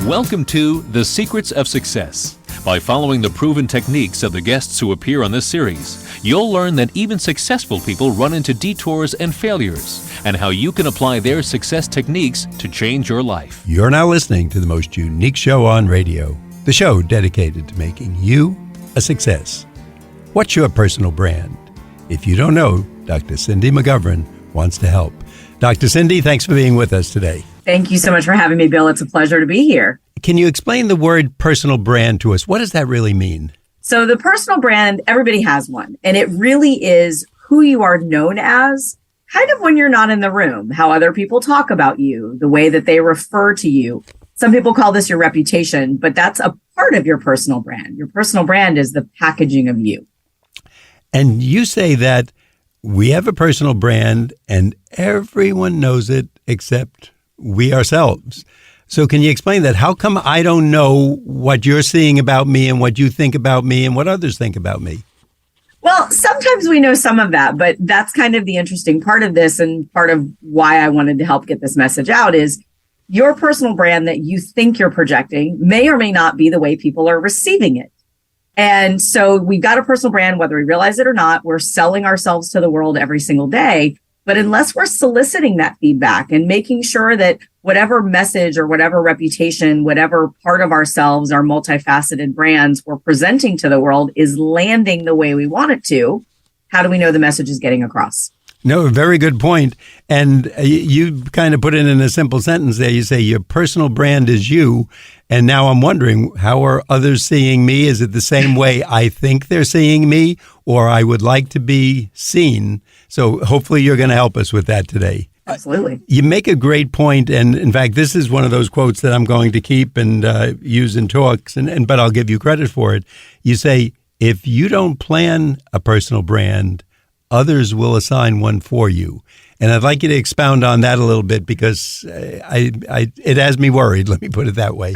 Welcome to The Secrets of Success. By following the proven techniques of the guests who appear on this series, you'll learn that even successful people run into detours and failures, and how you can apply their success techniques to change your life. You're now listening to the most unique show on radio, the show dedicated to making you a success. What's your personal brand? If you don't know, Dr. Cindy McGovern wants to help. Dr. Cindy, thanks for being with us today. Thank you so much for having me, Bill. It's a pleasure to be here. Can you explain the word personal brand to us? What does that really mean? So the personal brand, everybody has one, and it really is who you are known as, kind of when you're not in the room, how other people talk about you, the way that they refer to you. Some people call this your reputation, but that's a part of your personal brand. Your personal brand is the packaging of you. And you say that we have a personal brand and everyone knows it except we ourselves. So can you explain that? How come I don't know what you're seeing about me and what you think about me and what others think about me? Well, sometimes we know some of that, but that's kind of the interesting part of this, and part of why I wanted to help get this message out is your personal brand that you think you're projecting may or may not be the way people are receiving it. And so we've got a personal brand, whether we realize it or not. We're selling ourselves to the world every single day. But unless we're soliciting that feedback and making sure that whatever message or whatever reputation, whatever part of ourselves, our multifaceted brands we're presenting to the world is landing the way we want it to, how do we know the message is getting across? No, very good point. And you kind of put it in a simple sentence there. You say your personal brand is you. And now I'm wondering, how are others seeing me? Is it the same way I think they're seeing me, or I would like to be seen? So hopefully you're going to help us with that today. Absolutely. You make a great point. And in fact, this is one of those quotes that I'm going to keep and use in talks, but I'll give you credit for it. You say, if you don't plan a personal brand, others will assign one for you. And I'd like you to expound on that a little bit, because it has me worried. Let me put it that way.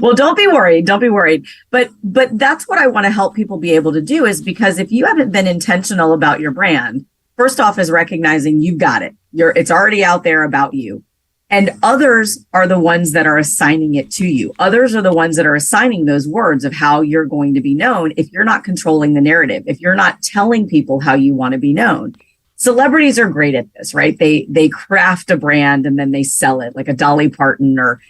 Well, don't be worried. Don't be worried. But that's what I want to help people be able to do, is because if you haven't been intentional about your brand, first off is recognizing you've got it. It's already out there about you. And others are the ones that are assigning it to you. Others are the ones that are assigning those words of how you're going to be known if you're not controlling the narrative, if you're not telling people how you want to be known. Celebrities are great at this, right? They craft a brand and then they sell it, like a Dolly Parton, or,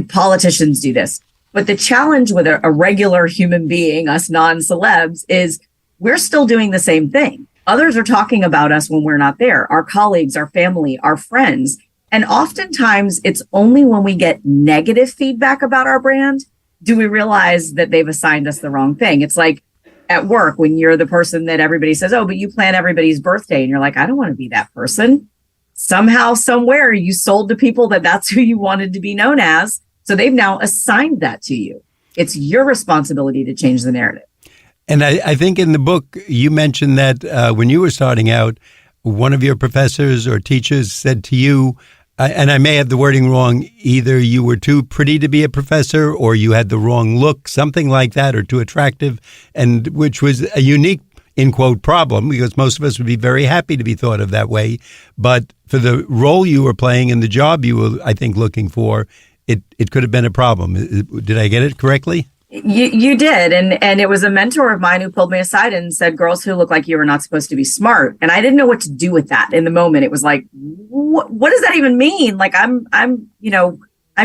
politicians do this. But the challenge with a regular human being, us non-celebs, is we're still doing the same thing. Others are talking about us when we're not there, our colleagues, our family, our friends. And oftentimes it's only when we get negative feedback about our brand do we realize that they've assigned us the wrong thing. It's like at work when you're the person that everybody says, oh, but you plan everybody's birthday. And you're like, I don't want to be that person. Somehow, somewhere you sold to people that that's who you wanted to be known as. So they've now assigned that to you. It's your responsibility to change the narrative. And I think in the book, you mentioned that when you were starting out, one of your professors or teachers said to you, and I may have the wording wrong, either you were too pretty to be a professor or you had the wrong look, something like that, or too attractive, and which was a unique, in quote, problem, because most of us would be very happy to be thought of that way. But for the role you were playing and the job you were, I think, looking for, it could have been a problem. Did I get it correctly? You did. And it was a mentor of mine who pulled me aside and said, girls who look like you are not supposed to be smart. And I didn't know what to do with that in the moment. It was like, what does that even mean? Like, I'm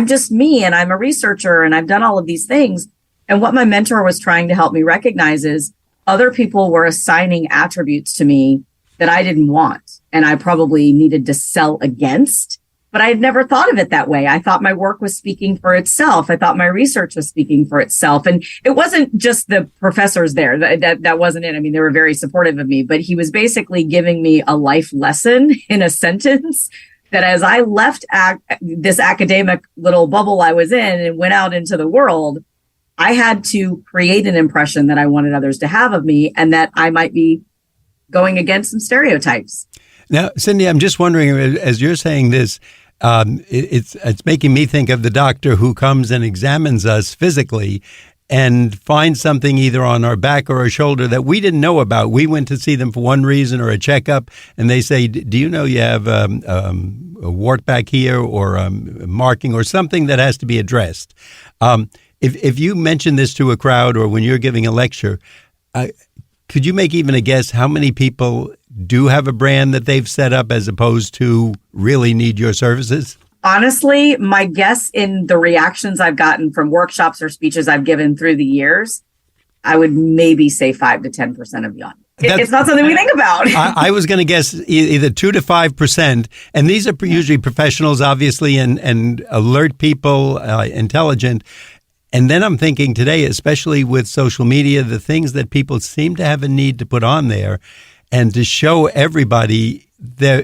just me, and I'm a researcher, and I've done all of these things. And what my mentor was trying to help me recognize is other people were assigning attributes to me that I didn't want, and I probably needed to sell against. But I had never thought of it that way. I thought my work was speaking for itself. I thought my research was speaking for itself. And it wasn't just the professors there. That wasn't it. I mean, they were very supportive of me, but he was basically giving me a life lesson in a sentence that as I left this academic little bubble I was in and went out into the world, I had to create an impression that I wanted others to have of me, and that I might be going against some stereotypes. Now, Cindy, I'm just wondering, as you're saying this, it's making me think of the doctor who comes and examines us physically, and find something either on our back or our shoulder that we didn't know about. We went to see them for one reason or a checkup, and they say, do you know you have a wart back here or a marking or something that has to be addressed? If you mention this to a crowd or when you're giving a lecture, could you make even a guess how many people do have a brand that they've set up as opposed to really need your services? Honestly, my guess in the reactions I've gotten from workshops or speeches I've given through the years, I would maybe say 5 to 10% of young. It's not something we think about. I was going to guess either 2 to 5%. And these are usually professionals, obviously, and alert people, intelligent. And then I'm thinking today, especially with social media, the things that people seem to have a need to put on there and to show everybody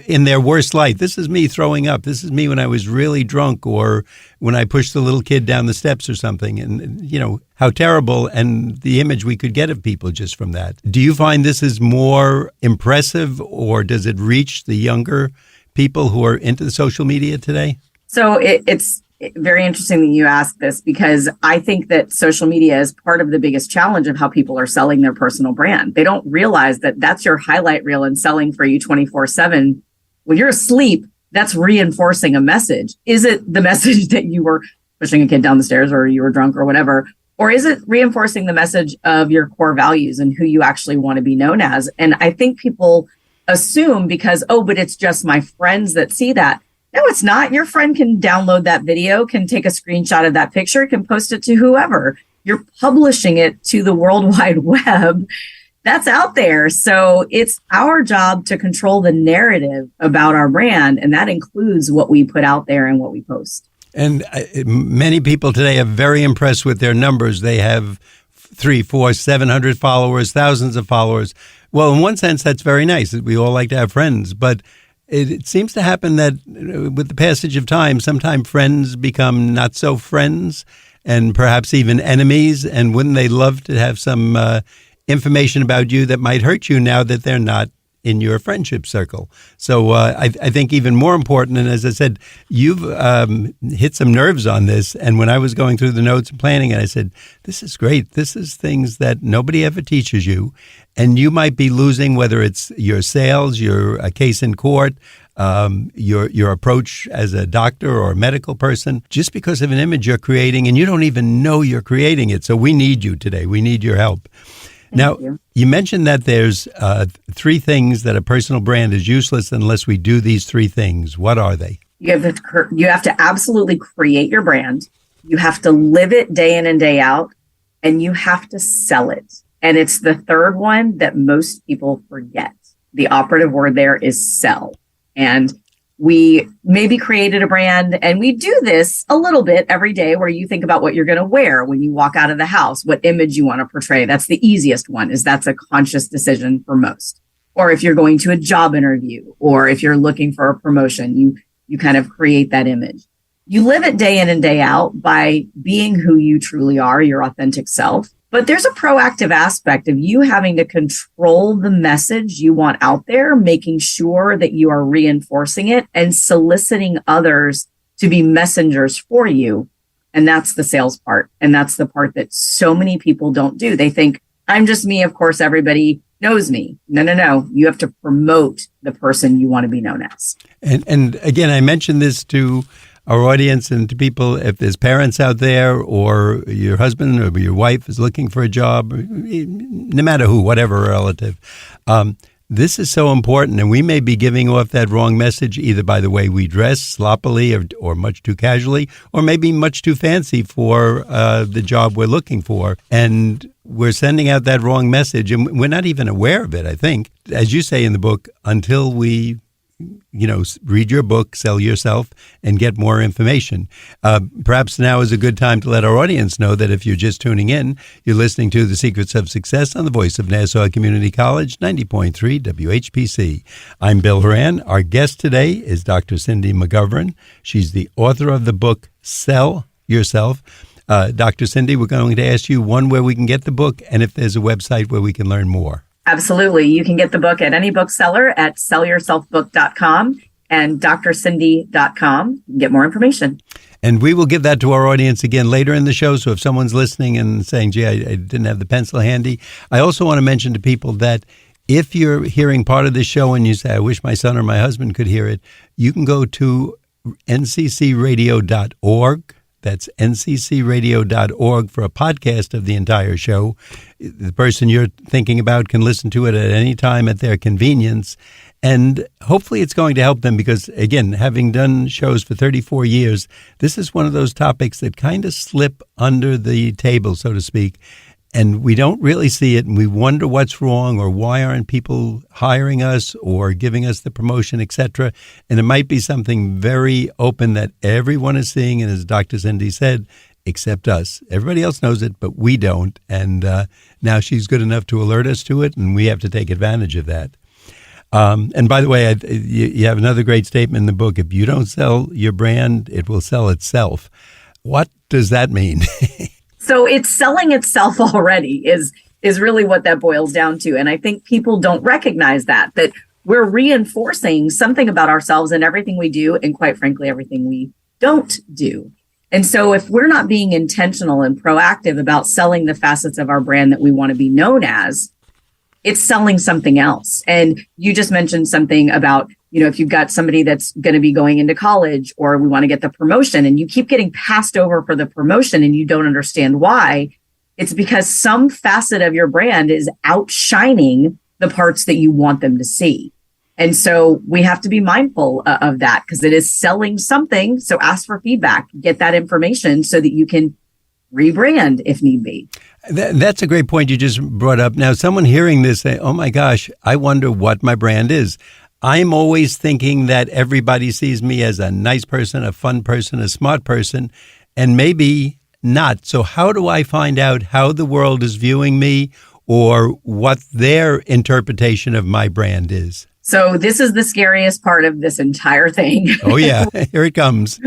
in their worst light. This is me throwing up. This is me when I was really drunk or when I pushed the little kid down the steps or something. And, you know, how terrible and the image we could get of people just from that. Do you find this is more impressive or does it reach the younger people who are into the social media today? So it's very interesting that you ask this because I think that social media is part of the biggest challenge of how people are selling their personal brand. They don't realize that that's your highlight reel and selling for you 24/7. When you're asleep, that's reinforcing a message. Is it the message that you were pushing a kid down the stairs or you were drunk or whatever? Or is it reinforcing the message of your core values and who you actually want to be known as? And I think people assume because, but it's just my friends that see that. No, it's not. Your friend can download that video, can take a screenshot of that picture, can post it to whoever. You're publishing it to the World Wide Web. That's out there. So it's our job to control the narrative about our brand. And that includes what we put out there and what we post. And many people today are very impressed with their numbers. They have 300, 400, 700 followers, thousands of followers. Well, in one sense, that's very nice. We all like to have friends, but it seems to happen that with the passage of time, sometimes friends become not so friends and perhaps even enemies. And wouldn't they love to have some information about you that might hurt you now that they're not in your friendship circle? So I think even more important, and as I said, you've hit some nerves on this. And when I was going through the notes and planning it, I said, this is great. This is things that nobody ever teaches you. And you might be losing, whether it's your sales, your case in court, your approach as a doctor or a medical person, just because of an image you're creating and you don't even know you're creating it. So we need you today. We need your help. Now, you mentioned that there's 3 things that a personal brand is useless unless we do these 3 things. What are they? You have to absolutely create your brand. You have to live it day in and day out, and you have to sell it. And it's the third one that most people forget. The operative word there is sell. And we maybe created a brand, and we do this a little bit every day where you think about what you're going to wear when you walk out of the house, what image you want to portray. That's the easiest one, is that's a conscious decision for most. Or if you're going to a job interview, or if you're looking for a promotion, you kind of create that image. You live it day in and day out by being who you truly are, your authentic self. But there's a proactive aspect of you having to control the message you want out there, making sure that you are reinforcing it and soliciting others to be messengers for you. And that's the sales part. And that's the part that so many people don't do. They think, I'm just me. Of course, everybody knows me. No. You have to promote the person you want to be known as. And again, I mentioned this to our audience and to people, if there's parents out there or your husband or your wife is looking for a job, no matter who, whatever relative, this is so important. And we may be giving off that wrong message either by the way we dress sloppily or much too casually, or maybe much too fancy for the job we're looking for. And we're sending out that wrong message and we're not even aware of it, I think, as you say in the book, until we read your book, sell yourself, and get more information. Perhaps now is a good time to let our audience know that if you're just tuning in, you're listening to The Secrets of Success on the voice of Nassau Community College, 90.3 WHPC. I'm Bill Horan. Our guest today is Dr. Cindy McGovern. She's the author of the book, Sell Yourself. Dr. Cindy, we're going to ask you, one, where we can get the book, and if there's a website where we can learn more. Absolutely. You can get the book at any bookseller at sellyourselfbook.com and drcindy.com. You can get more information. And we will give that to our audience again later in the show. So if someone's listening and saying, gee, I didn't have the pencil handy, I also want to mention to people that if you're hearing part of this show and you say, I wish my son or my husband could hear it, you can go to nccradio.org. That's nccradio.org for a podcast of the entire show. The person you're thinking about can listen to it at any time at their convenience. And hopefully it's going to help them because, again, having done shows for 34 years, this is one of those topics that kind of slip under the table, so to speak. And we don't really see it, and we wonder what's wrong or why aren't people hiring us or giving us the promotion, etc. And it might be something very open that everyone is seeing, and as Dr. Cindy said, except us. Everybody else knows it, but we don't. And now she's good enough to alert us to it, and we have to take advantage of that. And by the way, you have another great statement in the book. If you don't sell your brand, it will sell itself. What does that mean? So it's selling itself already is really what that boils down to. And I think people don't recognize that we're reinforcing something about ourselves in everything we do, and quite frankly, everything we don't do. And so if we're not being intentional and proactive about selling the facets of our brand that we want to be known as, it's selling something else. And you just mentioned something about, if you've got somebody that's going to be going into college, or we want to get the promotion and you keep getting passed over for the promotion and you don't understand why, it's because some facet of your brand is outshining the parts that you want them to see. And so we have to be mindful of that because it is selling something. So ask for feedback, get that information so that you can rebrand if need be. That's a great point you just brought up. Now, someone hearing this say, oh my gosh, I wonder what my brand is. I'm always thinking that everybody sees me as a nice person, a fun person, a smart person, and maybe not. So how do I find out how the world is viewing me or what their interpretation of my brand is? So this is the scariest part of this entire thing. Oh, yeah. Here it comes.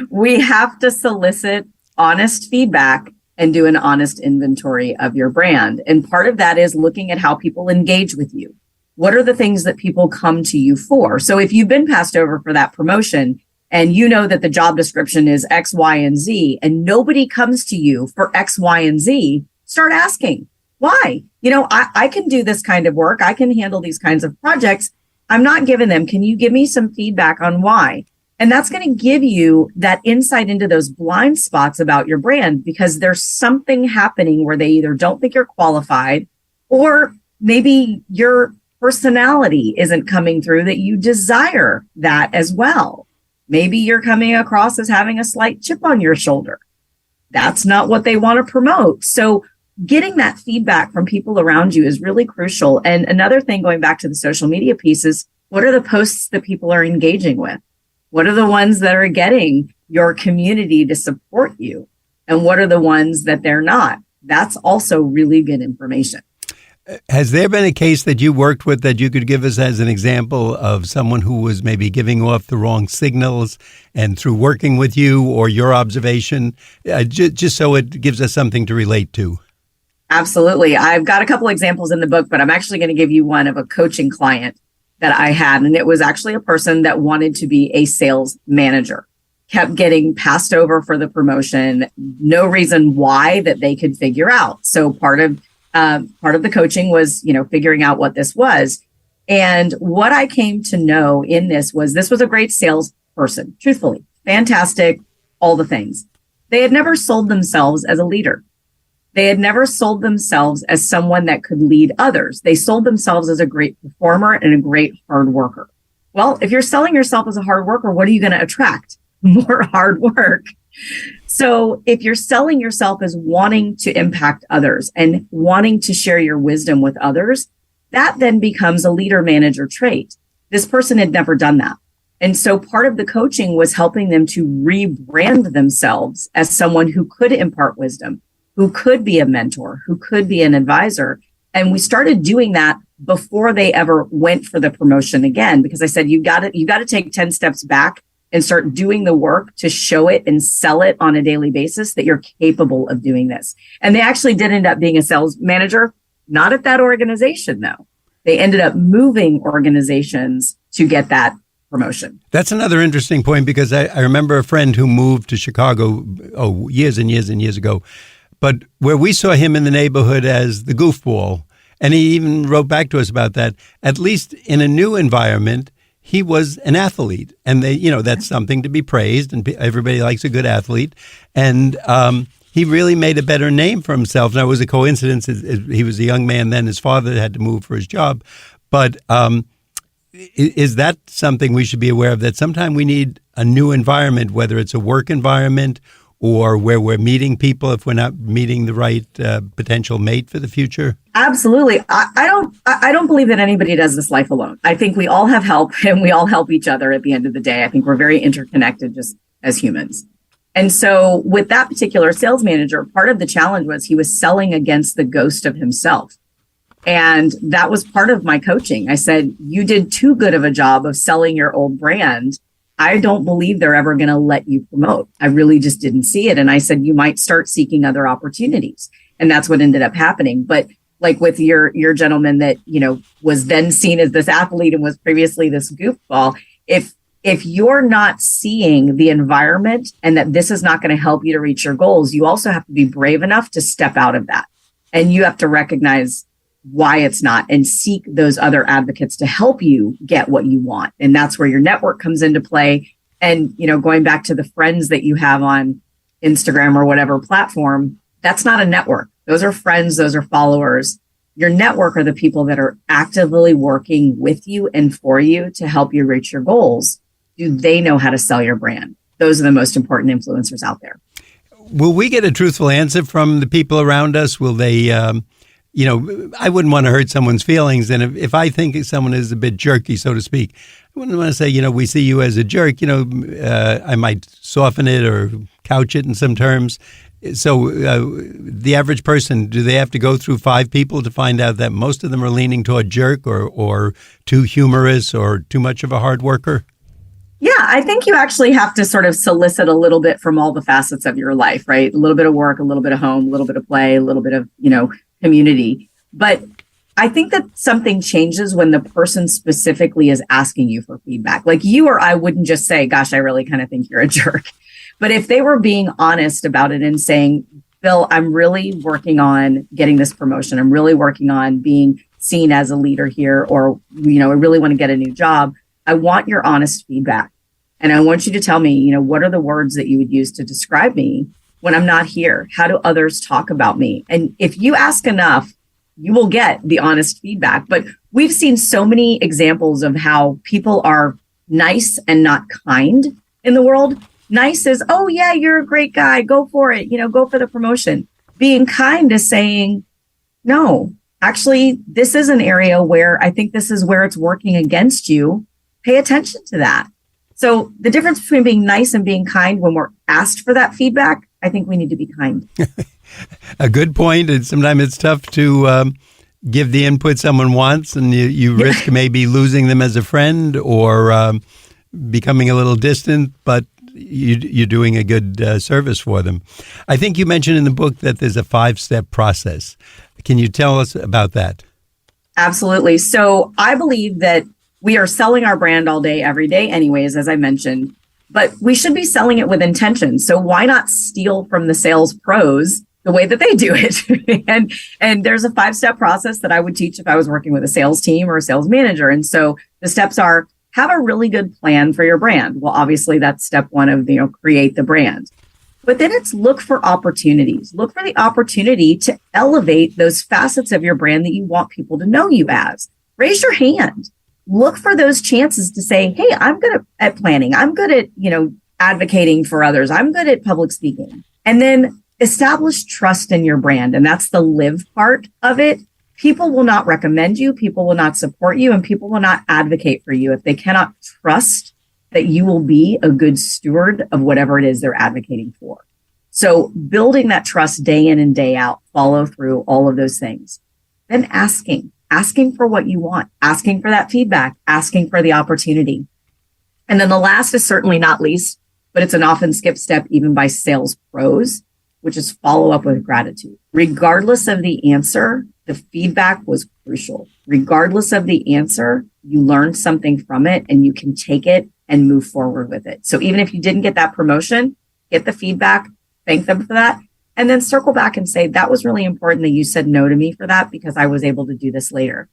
We have to solicit honest feedback and do an honest inventory of your brand. And part of that is looking at how people engage with you. What are the things that people come to you for? So if you've been passed over for that promotion and you know that the job description is X, Y, and Z, and nobody comes to you for X, Y, and Z, start asking, why? I can do this kind of work. I can handle these kinds of projects. I'm not giving them. Can you give me some feedback on why? And that's going to give you that insight into those blind spots about your brand because there's something happening where they either don't think you're qualified or maybe your personality isn't coming through that you desire that as well. Maybe you're coming across as having a slight chip on your shoulder. That's not what they want to promote. So getting that feedback from people around you is really crucial. And another thing, going back to the social media piece, is what are the posts that people are engaging with? What are the ones that are getting your community to support you? And what are the ones that they're not? That's also really good information. Has there been a case that you worked with that you could give us as an example of someone who was maybe giving off the wrong signals and through working with you or your observation, just so it gives us something to relate to? Absolutely. I've got a couple examples in the book, but I'm actually going to give you one of a coaching client that I had. And it was actually a person that wanted to be a sales manager, kept getting passed over for the promotion, no reason why that they could figure out. So part of the coaching was, figuring out what this was. And what I came to know in this was a great salesperson, truthfully, fantastic, all the things. They had never sold themselves as a leader. They had never sold themselves as someone that could lead others. They sold themselves as a great performer and a great hard worker. Well, if you're selling yourself as a hard worker, what are you going to attract? More hard work. So if you're selling yourself as wanting to impact others and wanting to share your wisdom with others, that then becomes a leader manager trait. This person had never done that. And so part of the coaching was helping them to rebrand themselves as someone who could impart wisdom, who could be a mentor, who could be an advisor. And we started doing that before they ever went for the promotion again, because I said, you got to take 10 steps back and start doing the work to show it and sell it on a daily basis that you're capable of doing this. And they actually did end up being a sales manager, not at that organization though. They ended up moving organizations to get that promotion. That's another interesting point, because I remember a friend who moved to Chicago, years and years and years ago, but where we saw him in the neighborhood as the goofball, and he even wrote back to us about that, at least in a new environment, he was an athlete, and that's something to be praised, and everybody likes a good athlete. And he really made a better name for himself. Now, it was a coincidence. He was a young man then. His father had to move for his job. But is that something we should be aware of, that sometimes we need a new environment, whether it's a work environment or where we're meeting people if we're not meeting the right potential mate for the future? Absolutely. I don't believe that anybody does this life alone. I think we all have help, and we all help each other at the end of the day. I think we're very interconnected just as humans. And so with that particular sales manager, part of the challenge was he was selling against the ghost of himself. And that was part of my coaching. I said, you did too good of a job of selling your old brand. I don't believe they're ever going to let you promote. I really just didn't see it. And I said, you might start seeking other opportunities. And that's what ended up happening. But like with your gentleman that, was then seen as this athlete and was previously this goofball, if you're not seeing the environment and that this is not going to help you to reach your goals, you also have to be brave enough to step out of that. And you have to recognize why it's not and seek those other advocates to help you get what you want. And that's where your network comes into play. And, going back to the friends that you have on Instagram or whatever platform, that's not a network. Those are friends. Those are followers. Your network are the people that are actively working with you and for you to help you reach your goals. Do they know how to sell your brand? Those are the most important influencers out there. Will we get a truthful answer from the people around us? Will they, I wouldn't want to hurt someone's feelings. And if I think someone is a bit jerky, so to speak, I wouldn't want to say, we see you as a jerk. I might soften it or couch it in some terms. So the average person, do they have to go through 5 people to find out that most of them are leaning toward jerk or too humorous or too much of a hard worker? Yeah, I think you actually have to sort of solicit a little bit from all the facets of your life, right? A little bit of work, a little bit of home, a little bit of play, a little bit of, community. But I think that something changes when the person specifically is asking you for feedback. Like you or I wouldn't just say, gosh, I really kind of think you're a jerk. But if they were being honest about it and saying, Bill, I'm really working on getting this promotion. I'm really working on being seen as a leader here, or, I really want to get a new job. I want your honest feedback. And I want you to tell me, what are the words that you would use to describe me when I'm not here? How do others talk about me? And if you ask enough, you will get the honest feedback. But we've seen so many examples of how people are nice and not kind in the world. Nice is, oh yeah, you're a great guy. Go for it. Go for the promotion. Being kind is saying, no, actually, this is an area where I think this is where it's working against you. Pay attention to that. So the difference between being nice and being kind, when we're asked for that feedback, I think we need to be kind. A good point. And sometimes it's tough to give the input someone wants, and you risk maybe losing them as a friend or becoming a little distant, but you're doing a good service for them. I think you mentioned in the book that there's a 5-step process. Can you tell us about that? Absolutely. So I believe that we are selling our brand all day, every day anyways, as I mentioned, but we should be selling it with intention. So why not steal from the sales pros the way that they do it? and there's a 5-step process that I would teach if I was working with a sales team or a sales manager. And so the steps are: have a really good plan for your brand. Well, obviously that's step 1 of, create the brand. But then it's look for opportunities. Look for the opportunity to elevate those facets of your brand that you want people to know you as. Raise your hand. Look for those chances to say, hey, I'm good at planning. I'm good at, advocating for others. I'm good at public speaking. And then establish trust in your brand. And that's the live part of it. People will not recommend you. People will not support you, and people will not advocate for you if they cannot trust that you will be a good steward of whatever it is they're advocating for. So building that trust day in and day out, follow through all of those things. Then asking for what you want, asking for that feedback, asking for the opportunity. And then the last is certainly not least, but it's an often skipped step even by sales pros, which is follow up with gratitude. Regardless of the answer, the feedback was crucial. Regardless of the answer, you learned something from it and you can take it and move forward with it. So even if you didn't get that promotion, get the feedback, thank them for that, and then circle back and say, that was really important that you said no to me for that because I was able to do this later.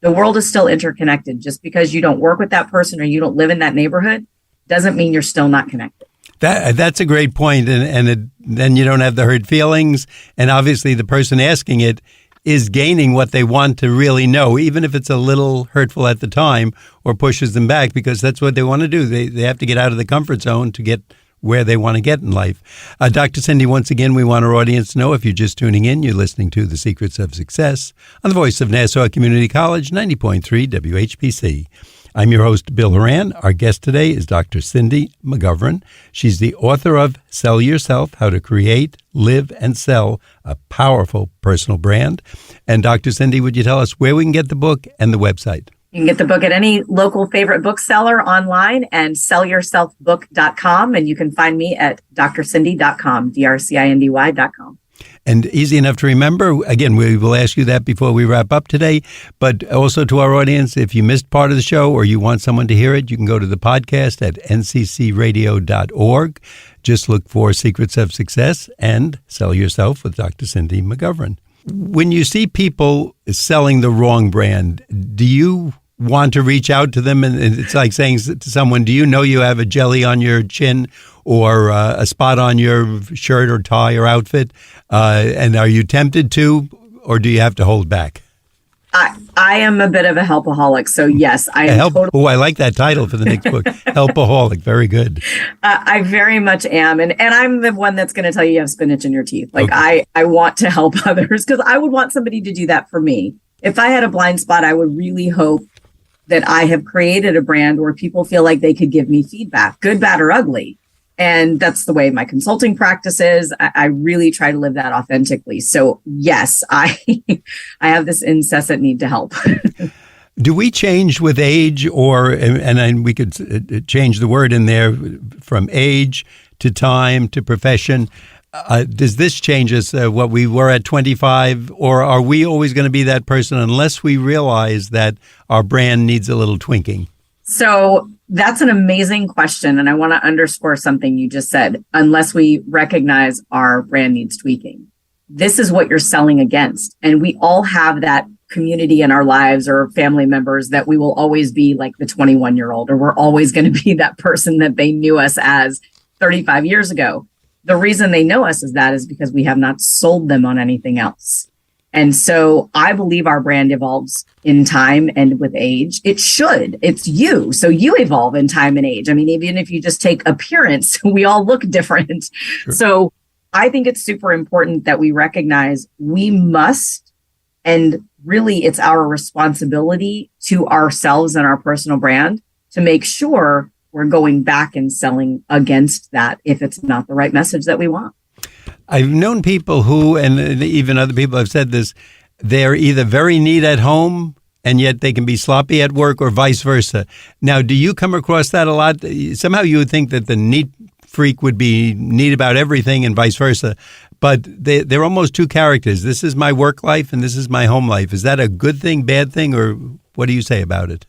The world is still interconnected. Just because you don't work with that person or you don't live in that neighborhood doesn't mean you're still not connected. That's a great point. Then you don't have the hurt feelings. And obviously the person asking it is gaining what they want to really know, even if it's a little hurtful at the time or pushes them back, because that's what they want to do. They have to get out of the comfort zone to get where they want to get in life. Dr. Cindy, once again, we want our audience to know, if you're just tuning in, you're listening to The Secrets of Success on the voice of Nassau Community College, 90.3 WHPC. I'm your host, Bill Horan. Our guest today is Dr. Cindy McGovern. She's the author of Sell Yourself, How to Create, Live, and Sell a Powerful Personal Brand. And Dr. Cindy, would you tell us where we can get the book and the website? You can get the book at any local favorite bookseller online and sellyourselfbook.com. And you can find me at drcindy.com, drcindy.com. And easy enough to remember. Again, we will ask you that before we wrap up today. But also to our audience, if you missed part of the show or you want someone to hear it, you can go to the podcast at nccradio.org. Just look for Secrets of Success and Sell Yourself with Dr. Cindy McGovern. When you see people selling the wrong brand, do you want to reach out to them? And it's like saying to someone, do you know you have a jelly on your chin or a spot on your shirt or tie or outfit? And are you tempted to, or do you have to hold back? I am a bit of a helpaholic. So yes, I am. I like that title for the next book. Helpaholic. Very good. I very much am. And I'm the one that's going to tell you have spinach in your teeth. Like okay. I want to help others because I would want somebody to do that for me. If I had a blind spot, I would really hope that I have created a brand where people feel like they could give me feedback, good, bad, or ugly. And that's the way my consulting practice is. I really try to live that authentically. So yes, I have this incessant need to help. Do we change with age, and we could change the word in there from age to time to profession? Does this change us what we were at 25, or are we always going to be that person unless we realize that our brand needs a little tweaking? So that's an amazing question. And I want to underscore something you just said, unless we recognize our brand needs tweaking. This is what you're selling against. And we all have that community in our lives or family members that we will always be like the 21-year-old, or we're always going to be that person that they knew us as 35 years ago. The reason they know us as that is because we have not sold them on anything else. And so I believe our brand evolves in time and with age. It should. It's you. So you evolve in time and age. I mean, even if you just take appearance, we all look different. Sure. So I think it's super important that we recognize we must, and really it's our responsibility to ourselves and our personal brand to make sure we're going back and selling against that if it's not the right message that we want. I've known people who, and even other people have said this, they're either very neat at home and yet they can be sloppy at work, or vice versa. Now, do you come across that a lot? Somehow you would think that the neat freak would be neat about everything and vice versa, but they're almost two characters. This is my work life and this is my home life. Is that a good thing, bad thing, or what do you say about it?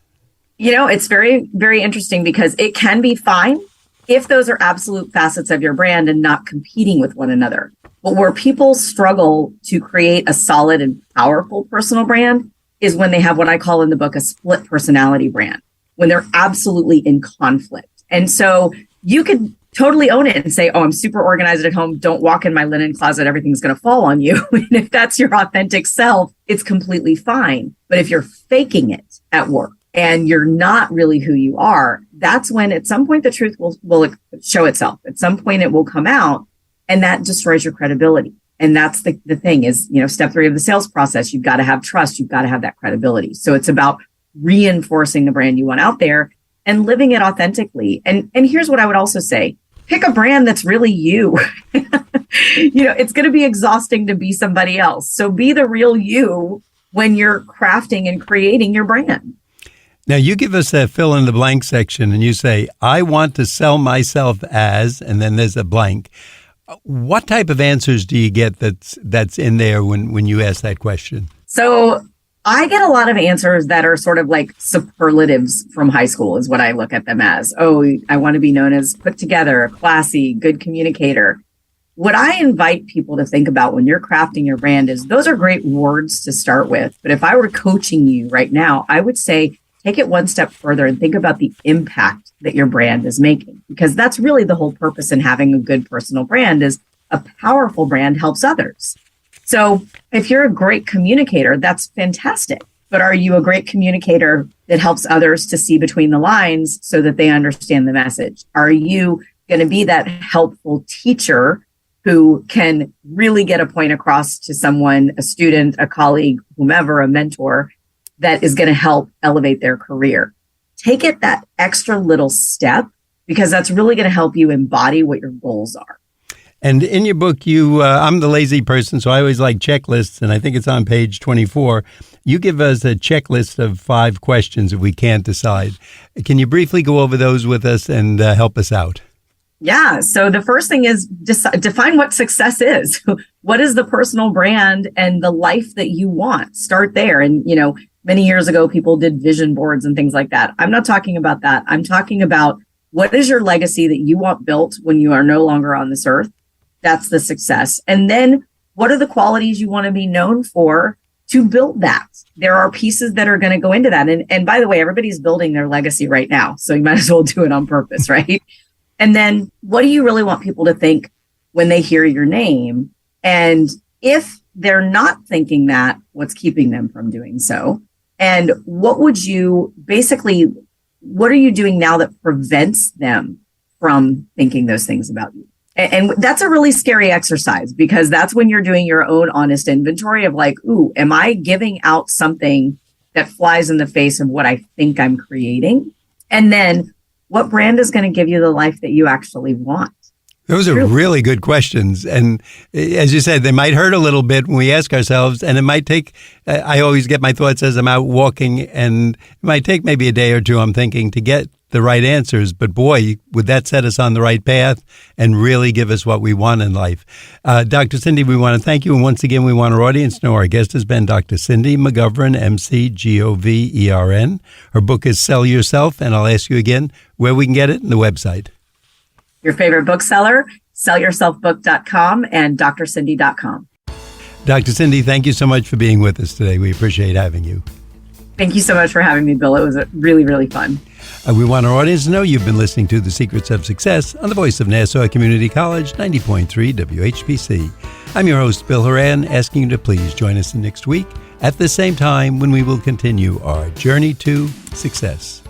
You know, it's very, very interesting because it can be fine if those are absolute facets of your brand and not competing with one another. But where people struggle to create a solid and powerful personal brand is when they have what I call in the book a split personality brand, when they're absolutely in conflict. And so you could totally own it and say, oh, I'm super organized at home. Don't walk in my linen closet. Everything's going to fall on you. And if that's your authentic self, it's completely fine. But if you're faking it at work, and you're not really who you are, that's when at some point the truth will show itself. At some point it will come out, and that destroys your credibility. And that's the thing is, step 3 of the sales process, you've got to have trust. You've got to have that credibility. So it's about reinforcing the brand you want out there and living it authentically. And here's what I would also say. Pick a brand that's really you. It's going to be exhausting to be somebody else. So be the real you when you're crafting and creating your brand. Now, you give us a fill in the blank section and you say, I want to sell myself as, and then there's a blank. What type of answers do you get that's in there when you ask that question? So I get a lot of answers that are sort of like superlatives from high school is what I look at them as. Oh, I want to be known as put together, classy, good communicator. What I invite people to think about when you're crafting your brand is those are great words to start with. But if I were coaching you right now, I would say take it one step further and think about the impact that your brand is making, because that's really the whole purpose in having a good personal brand is a powerful brand helps others. So if you're a great communicator, that's fantastic. But are you a great communicator that helps others to see between the lines so that they understand the message? Are you going to be that helpful teacher who can really get a point across to someone, a student, a colleague, whomever, a mentor that is going to help elevate their career? Take it that extra little step, because that's really going to help you embody what your goals are. And in your book, I'm the lazy person, so I always like checklists, and I think it's on page 24. You give us a checklist of 5 questions if we can't decide. Can you briefly go over those with us and help us out? Yeah. So the first thing is define what success is. What is the personal brand and the life that you want? Start there. And, many years ago, people did vision boards and things like that. I'm not talking about that. I'm talking about what is your legacy that you want built when you are no longer on this earth? That's the success. And then what are the qualities you want to be known for to build that? There are pieces that are going to go into that. And by the way, everybody's building their legacy right now. So you might as well do it on purpose, right? And then what do you really want people to think when they hear your name? And if they're not thinking that, what's keeping them from doing so? And what are you doing now that prevents them from thinking those things about you? And that's a really scary exercise, because that's when you're doing your own honest inventory of like, ooh, am I giving out something that flies in the face of what I think I'm creating? And then what brand is going to give you the life that you actually want? Those are really good questions. And as you said, they might hurt a little bit when we ask ourselves, and it might take, I always get my thoughts as I'm out walking, and it might take maybe a day or two, I'm thinking, to get the right answers. But boy, would that set us on the right path and really give us what we want in life. Dr. Cindy, we want to thank you. And once again, we want our audience to know our guest has been Dr. Cindy McGovern, McGovern. Her book is Sell Yourself. And I'll ask you again where we can get it and the website. Your favorite bookseller, sellyourselfbook.com and drcindy.com. Dr. Cindy, thank you so much for being with us today. We appreciate having you. Thank you so much for having me, Bill. It was really, really fun. We want our audience to know you've been listening to The Secrets of Success on the voice of Nassau Community College, 90.3 WHPC. I'm your host, Bill Horan, asking you to please join us next week at the same time when we will continue our journey to success.